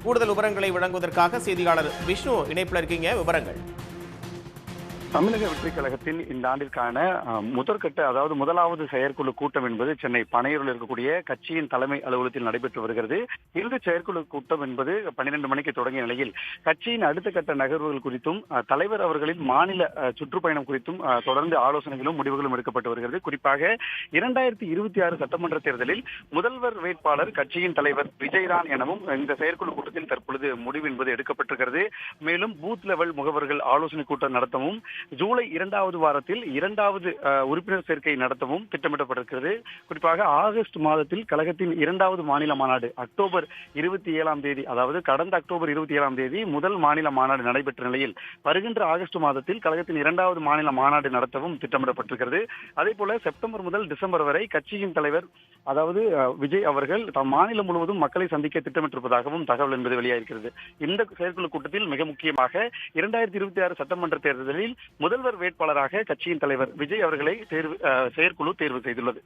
கூடுதல் விவரங்களை வழங்குவதற்காக செய்தியாளர் விஷ்ணு இணைப்பில் இருக்கீங்க. விவரங்கள். தமிழக வெற்றிக் கழகத்தின் இந்த ஆண்டிற்கான முதற்கட்ட அதாவது முதலாவது செயற்குழு கூட்டம் என்பது சென்னை பனையூரில் இருக்கக்கூடிய கட்சியின் தலைமை அலுவலகத்தில் நடைபெற்று வருகிறது. இறுதி செயற்குழு கூட்டம் என்பது 12 மணிக்கு தொடங்கிய நிலையில் கட்சியின் அடுத்த கட்ட நகர்வுகள் குறித்தும் தலைவர் அவர்களின் மாநில சுற்றுப்பயணம் குறித்தும் தொடர்ந்து ஆலோசனைகளும் முடிவுகளும் எடுக்கப்பட்டு வருகிறது. குறிப்பாக 2026 சட்டமன்ற தேர்தலில் முதல்வர் வேட்பாளர் கட்சியின் தலைவர் விஜய்தான் எனவும் இந்த செயற்குழு கூட்டத்தில் தற்பொழுது முடிவு என்பது எடுக்கப்பட்டிருக்கிறது. மேலும் பூத் லெவல் முகவர்கள் ஆலோசனை கூட்டம் நடத்தவும் ஜூலை 2வது வாரத்தில் 2வது உறுப்பினர் சேர்க்கை நடத்தவும் திட்டமிடப்பட்டிருக்கிறது. குறிப்பாக ஆகஸ்ட் மாதத்தில் கழகத்தின் 2வது மாநில மாநாடு அக்டோபர் 27ஆம் தேதி, அதாவது கடந்த அக்டோபர் 27ஆம் தேதி முதல் மாநில மாநாடு நடைபெற்ற நிலையில் வருகின்ற ஆகஸ்ட் மாதத்தில் கழகத்தின் 2வது மாநில மாநாடு நடத்தவும் திட்டமிடப்பட்டிருக்கிறது. அதே போல செப்டம்பர் முதல் டிசம்பர் வரை கட்சியின் தலைவர் அதாவது விஜய் அவர்கள் மாநிலம் முழுவதும் மக்களை சந்திக்க திட்டமிட்டிருப்பதாகவும் தகவல் என்பது வெளியாகிறது. இந்த செயற்குழு கூட்டத்தில் மிக முக்கியமாக 2026 சட்டமன்ற தேர்தலில் முதல்வர் வேட்பாளராக கட்சியின் தலைவர் விஜய் அவர்களை செயற்குழு தேர்வு செய்துள்ளது.